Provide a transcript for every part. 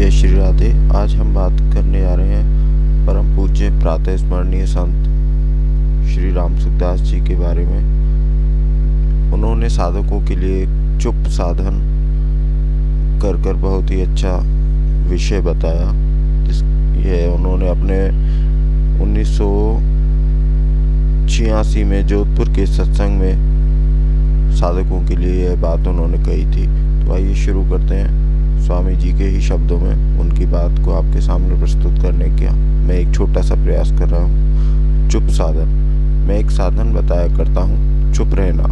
जय श्री राधे। आज हम बात करने जा रहे हैं परम पूज्य प्रातः स्मरणीय संत श्री राम सुखदास जी के बारे में। उन्होंने साधकों के लिए चुप साधन कर बहुत ही अच्छा विषय बताया। यह उन्होंने अपने 1986 में जोधपुर के सत्संग में साधकों के लिए यह बात उन्होंने कही थी। तो आइए शुरू करते हैं स्वामी जी के ही शब्दों में उनकी बात को आपके सामने प्रस्तुत करने का मैं एक छोटा सा प्रयास कर रहा हूँ। चुप साधन। मैं एक साधन बताया करता हूँ, चुप रहना।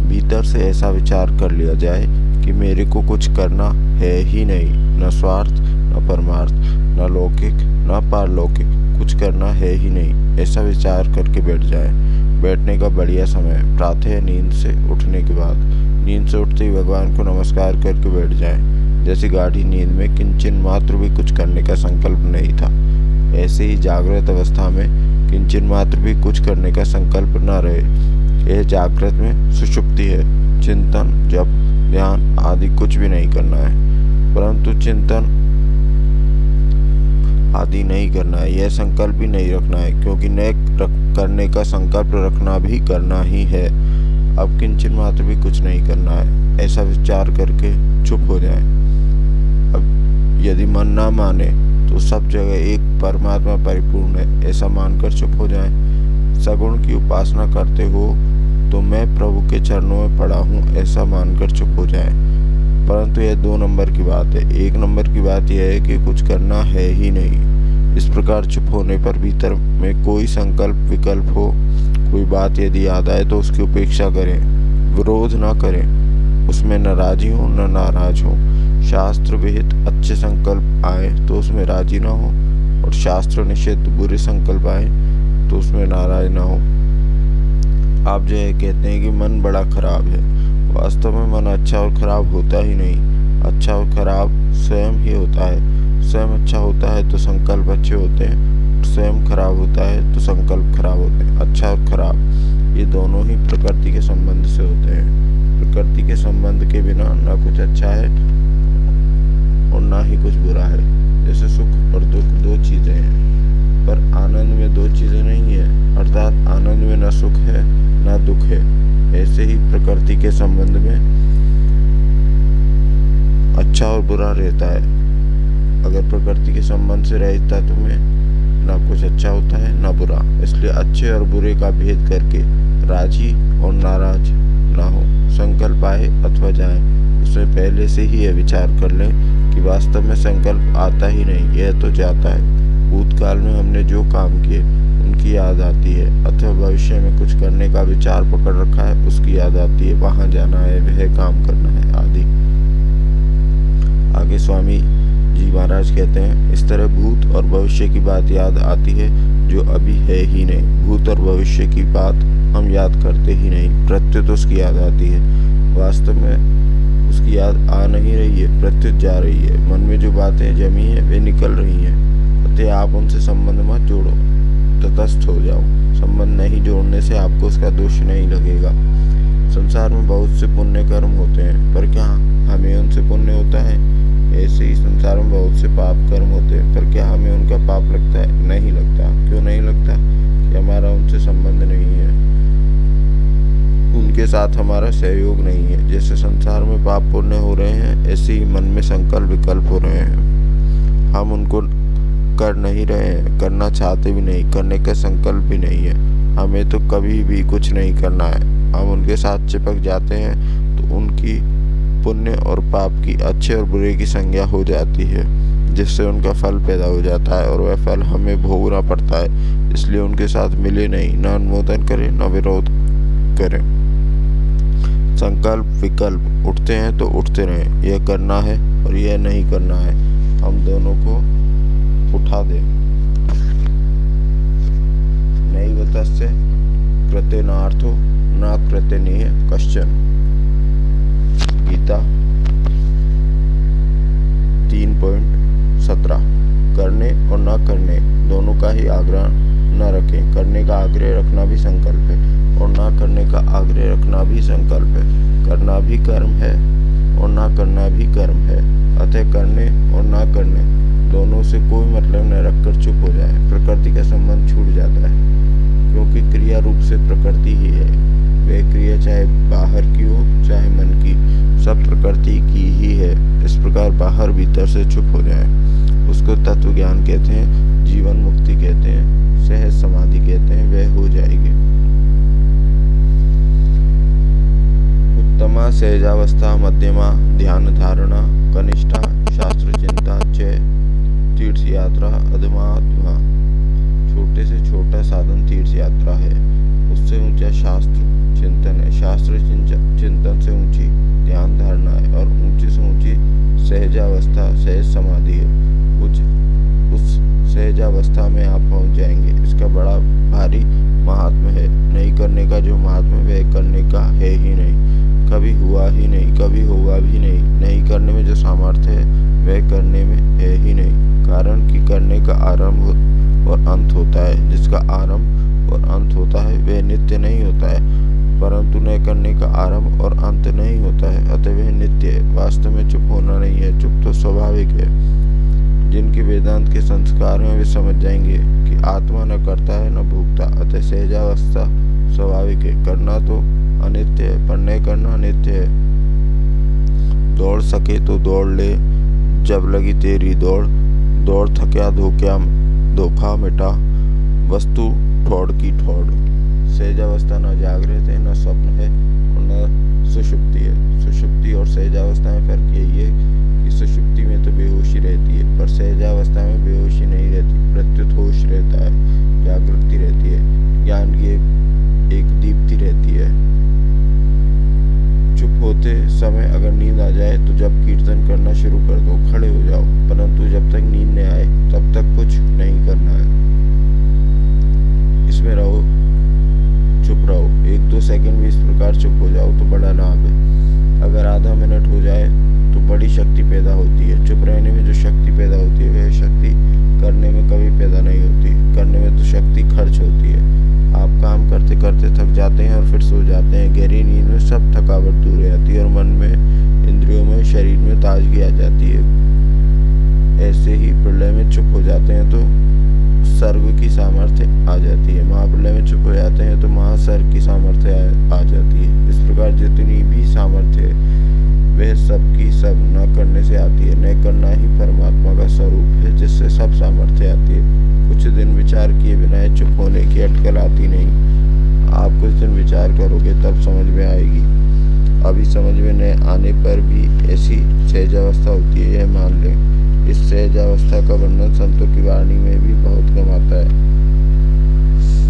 भीतर से ऐसा विचार कर लिया जाए कि मेरे को कुछ करना है ही नहीं, न स्वार्थ न परमार्थ, न लौकिक न पारलौकिक, कुछ करना है ही नहीं। ऐसा विचार करके बैठ जाए। बैठने का बढ़िया समय प्रातः नींद से उठने के बाद। नींद से उठते ही भगवान को नमस्कार करके बैठ जाए। जैसी गाढ़ी नींद में किंचन मात्र भी कुछ करने का संकल्प नहीं था, ऐसे ही जागृत अवस्था में किंचन मात्र भी कुछ करने का संकल्प न रहे। यह जागृत में सुषुप्ति है। चिंतन, जप, ध्यान आदि कुछ भी नहीं करना है, परंतु चिंतन आदि नहीं करना है। यह संकल्प भी नहीं रखना है, क्योंकि न करने का संकल्प रखना भी करना ही है। अब किंचन मात्र भी कुछ नहीं करना है, ऐसा विचार करके चुप हो जाए। अब यदि मन ना माने तो सब जगह एक परमात्मा परिपूर्ण है, ऐसा मानकर चुप हो जाए। सगुण की उपासना करते हो तो मैं प्रभु के चरणों में पड़ा हूँ, ऐसा मानकर चुप हो जाए। परंतु यह 2 नंबर की बात है। 1 नंबर की बात यह है कि कुछ करना है ही नहीं। इस प्रकार चुप होने पर भीतर में कोई संकल्प विकल्प हो, कोई बात यदि याद आए तो उसकी उपेक्षा करें, विरोध न करें, उसमें न राजी हो न नाराज हो। शास्त्र विहित अच्छे संकल्प आए तो उसमें राजी न हो, और शास्त्र निषिद्ध बुरे संकल्प आए तो उसमें नाराज न हो। आप जो है कहते हैं कि मन बड़ा खराब है, वास्तव में मन अच्छा और खराब होता ही नहीं। अच्छा और खराब स्वयं ही होता है। स्वयं अच्छा होता है तो संकल्प अच्छे होते हैं, स्वयं खराब होता है तो संकल्प खराब होते हैं। अच्छा और खराब ये दोनों ही प्रकृति के संबंध से होते हैं। प्रकृति के संबंध के बिना न कुछ अच्छा है और ना ही कुछ बुरा है। जैसे सुख और दुख 2 चीजें हैं, पर आनंद में 2 चीजें नहीं है, अर्थात आनंद में न सुख है न दुख है। ऐसे ही प्रकृति के संबंध में अच्छा और बुरा रहता है। अगर प्रकृति के संबंध से रहता तुम्हें न कुछ अच्छा होता है न बुरा। इसलिए अच्छे और बुरे का भेद करके राजी और नाराज ना हो। संकल्प आए अथवा जाए, उसमें पहले से ही यह विचार कर लें कि वास्तव में संकल्प आता ही नहीं, यह तो जाता है। भूतकाल में हमने जो काम किए उनकी याद आती है, अथवा भविष्य में कुछ करने का विचार पकड़ रखा है उसकी याद आती है, वहां जाना है, वह काम करना है आदि। आगे स्वामी जी महाराज कहते हैं, इस तरह भूत और भविष्य की बात याद आती है जो अभी है ही नहीं। भूत और भविष्य की बात हम याद करते ही नहीं, प्रत्युत उसकी याद आती है। वास्तव में उसकी याद आ नहीं रही है, प्रत्युत जा रही है। मन में जो बातें जमी है वे निकल रही हैं। अतः आप उनसे संबंध मत जोड़ो, तटस्थ हो जाओ। संबंध नहीं जोड़ने से आपको उसका दोष नहीं लगेगा। संसार में बहुत से पुण्य कर्म होते हैं, पर क्या हमें उनसे पुण्य होता है? ऐसे ही संसार में बहुत से पाप कर्म होते हैं, पर क्या हमें उनका पाप लगता है? नहीं लगता। क्यों नहीं लगता? कि हमारा उनसे संबंध नहीं है, उनके साथ हमारा सहयोग नहीं है। जैसे संसार में पाप पुण्य हो रहे हैं, ऐसे ही मन में संकल्प विकल्प हो रहे हैं। हम उनको कर नहीं रहे हैं, करना चाहते भी नहीं, करने का संकल्प भी नहीं है। हमें तो कभी भी कुछ नहीं करना है। हम उनके साथ चिपक जाते हैं तो उनकी पुण्य और पाप की, अच्छे और बुरे की संज्ञा हो जाती है, जिससे उनका फल पैदा हो जाता है और वह फल हमें भोगना पड़ता है। इसलिए उनके साथ मिले नहीं, न अनुमोदन करें न विरोध करें। संकल्प विकल्प उठते हैं तो उठते रहें। यह करना है और यह नहीं करना है, हम दोनों को उठा दें। नैव तस्य कृतेनार्थो न कृतेनेह कश्चन। गीता 3.17। करने और न करने दोनों का ही आग्रह न रखें। करने का आग्रह रखना भी संकल्प है और ना करने का आग्रह रखना भी संकल्प है। करना भी कर्म है और ना करना भी कर्म है। अतः करने और ना करने दोनों से कोई मतलब न रखकर चुप हो जाए। प्रकृति का संबंध छूट जाता है, क्योंकि क्रिया रूप से प्रकृति ही है। वह क्रिया चाहे बाहर की हो चाहे मन की, सब प्रकृति की ही है। इस प्रकार बाहर भीतर से चुप हो जाए, उसको तत्व ज्ञान कहते हैं, जीवन मुक्ति कहते हैं, सहज समाधि कहते हैं। वह हो जाएगी। उत्तमा सहजावस्था, मध्यमा ध्यान धारणा, कनिष्ठा शास्त्र चिंता च तीर्थ यात्रा, अधमा छोटे से छोटा साधन तीर्थ यात्रा है। उससे ऊंचा शास्त्र चिंतन है। शास्त्र चिंतन से ऊंची ध्यान धारणा है और ऊंची से ऊंची सहजावस्था सहज समाधि है। उस सहजावस्था में आप पहुंच जाएंगे। इसका बड़ा भारी महात्म्य है। नहीं करने का जो महात्म्य वह करने का है ही नहीं, कभी हुआ ही नहीं, कभी होगा भी नहीं। नहीं करने में जो सामर्थ्य है वह करने में है ही नहीं, कारण कि करने का आरंभ और अंत होता है। जिसका आरंभ और अंत होता है वह नित्य नहीं होता है, परंतु न करने का आरंभ और अंत नहीं होता है, अतः वह नित्य है। वास्तव में चुप होना नहीं है, चुप तो स्वाभाविक है। जिनके वेदांत के संस्कार हैं वे समझ जाएंगे कि आत्मा न करता है न भोगता, अतः सहजावस्था स्वाभाविक है। करना तो अनित्य है, पर न करना नित्य है। दौड़ सके तो दौड़ ले, जब लगी तेरी दौड़, दौड़ थक्या धोखा मिटा, वस्तु ठोड़ की ठोड़। सहजावस्था न जागृत है, न स्वप्न है और न सुषुप्ति है। सुषुप्ति और सहजावस्था में फर्क यही है कि सुषुप्ति में तो बेहोशी रहती है, पर सहजावस्था में बेहोशी नहीं रहती, प्रत्युत होश रहता है, जागृति रहती है, ज्ञान की एक दीप्ति रहती है। चुप होते समय अगर नींद आ जाए तो जब कीर्तन करना शुरू कर दो, खड़े हो जाओ, परंतु जब तक नींद न आए तब तक कुछ नहीं करना है। इसमें रहो, चुप रहो। 1-2 सेकंड भी इस प्रकार चुप हो जाओ तो बड़ा लाभ है। अगर आधा मिनट हो जाए तो बड़ी शक्ति पैदा होती है। चुप रहने में जो शक्ति पैदा होती है वह शक्ति करने में कभी पैदा नहीं होती। करने में तो शक्ति खर्च होती है। आप काम करते करते थक जाते हैं और फिर सो जाते हैं। गहरी नींद में सब थकावट दूर हो जाती है और मन में, इंद्रियों में, शरीर में ताजगी आ जाती है। ऐसे ही प्रलय में चुप हो जाते हैं तो सर्ग की सामर्थ्य आ जाती है। महाप्रलय में चुप हो जाते हैं तो महासर्ग की सामर्थ्य आ जाती है। इस प्रकार जितनी भी सामर्थ्य है वह सबकी सब न करने से आती है। न करना ही परमात्मा का स्वरूप है, जिससे सब सामर्थ्य आती है। कुछ दिन विचार किए बिना चुप होने की अटकल आती नहीं। आप कुछ दिन विचार करोगे तब समझ में आएगी। अभी समझ में न आने पर भी ऐसी सहजावस्था होती है, यह मान लें। इस सहजावस्था का वर्णन संतों की वाणी में भी बहुत कम आता है।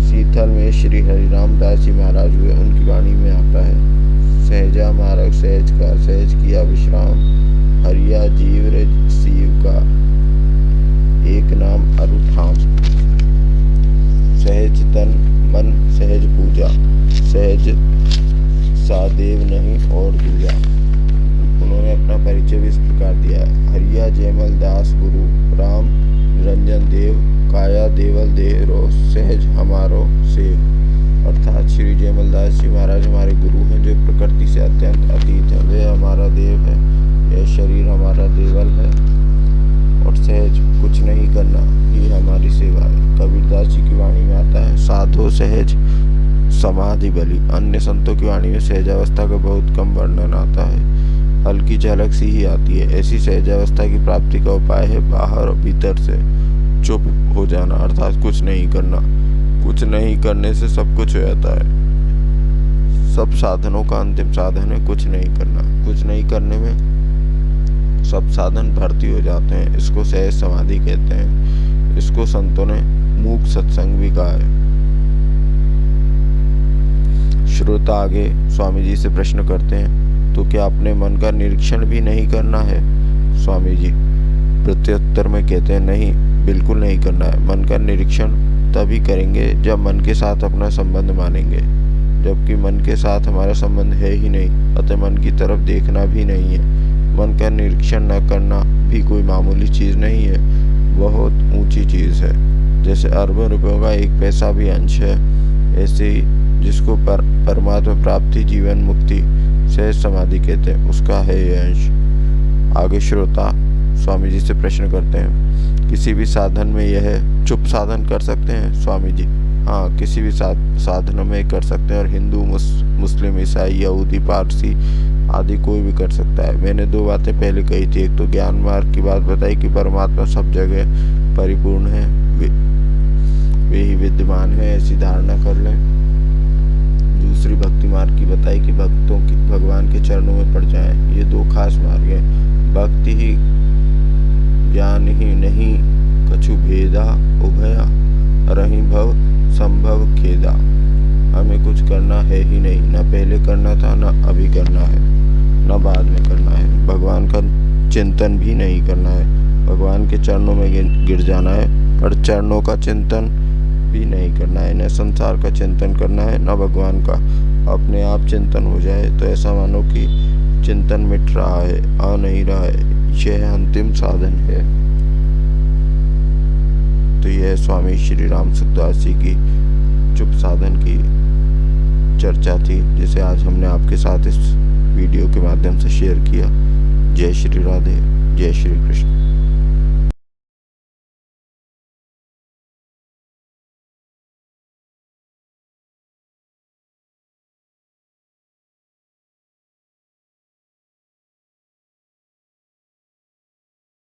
शीतल में श्री हरिराम दास जी महाराज हुए, उनकी वाणी में आता है, सहजा मार्ग सहज का, सहज किया विश्राम, हरिया जीव रे शिव का, एक नाम अरुठाम। सहज तन मन सहज पूजा, सहज सादेव नहीं और दूजा। उन्होंने अपना परिचय भी इस प्रकार दिया है। हरिया जयमल दास गुरु, राम निरंजन देव, काया देवल देह रो, सहज हमारो सेव। अर्थात श्री जयमल दास जी महाराज हमारे गुरु हैं, जो प्रकृति से अत्यंत अतीत है। वे हमारा देव है, यह शरीर हमारा देवल है और सहज कुछ नहीं करना ही हमारी सेवा है। कबीरदास जी की वाणी में आता है, साधो सहज समाधि बलि। अन्य संतों की वाणी में सहजावस्था का बहुत कम वर्णन आता है, हल्की झलक सी ही आती है। ऐसी सहजावस्था की प्राप्ति का उपाय है बाहर और भीतर से चुप हो जाना, अर्थात कुछ नहीं करना। कुछ नहीं करने से सब कुछ हो जाता है। सब साधनों का अंतिम साधन है कुछ नहीं करना। कुछ नहीं करने में सब साधन भर्ती हो जाते हैं। इसको सहज समाधि कहते हैं। इसको संतों ने मूक सत्संग भी कहा है। श्रोता आगे स्वामी जी से प्रश्न करते हैं, तो क्या अपने मन का निरीक्षण भी नहीं करना है? स्वामी जी प्रत्युत्तर में कहते हैं, नहीं, बिल्कुल नहीं करना है। मन का निरीक्षण तभी करेंगे जब मन के साथ अपना संबंध मानेंगे, जबकि मन के साथ हमारा संबंध है ही नहीं, अतः मन की तरफ देखना भी नहीं है। मन का निरीक्षण न करना भी कोई मामूली चीज़ नहीं है, बहुत ऊंची चीज़ है। जैसे अरबों रुपयों का एक पैसा भी अंश है, ऐसे ही जिसको परमात्मा प्राप्ति, जीवन मुक्ति, सहज समाधि कहते हैं, उसका है ये अंश। आगे श्रोता स्वामी जी से प्रश्न करते हैं, किसी भी साधन में यह चुप साधन कर सकते हैं? स्वामी जी, हाँ, किसी भी साधन में कर सकते हैं, और हिंदू, मुस्लिम, ईसाई, यहूदी, पारसी आदि कोई भी कर सकता है। मैंने दो बातें पहले कही थी, एक तो ज्ञान मार्ग की बात बताई कि परमात्मा सब जगह परिपूर्ण है, वे ही विद्यमान है, ऐसी धारणा कर लें। दूसरी भक्ति मार्ग की बताई कि भक्तों की भगवान के चरणों में पड़ जाएं। ये दो खास मार्ग हैं। भक्ति ही ज्ञान ही नहीं कछु भेदा, उभया रही भव संभव खेदा। हमें कुछ करना है ही नहीं, न पहले करना था, न अभी करना है, न बाद में करना है। भगवान का चिंतन भी नहीं करना है, भगवान के चरणों में गिर जाना है, पर चरणों का चिंतन भी नहीं करना है। न संसार का चिंतन करना है, न भगवान का। अपने आप चिंतन हो जाए तो ऐसा मानो कि चिंतन मिट रहा है, आ नहीं रहा है। यह अंतिम साधन है। तो यह स्वामी श्री राम सुखदास जी की चुप साधन की चर्चा थी, जिसे आज हमने आपके साथ इस वीडियो के माध्यम से शेयर किया। जय श्री राधे, जय श्री कृष्ण।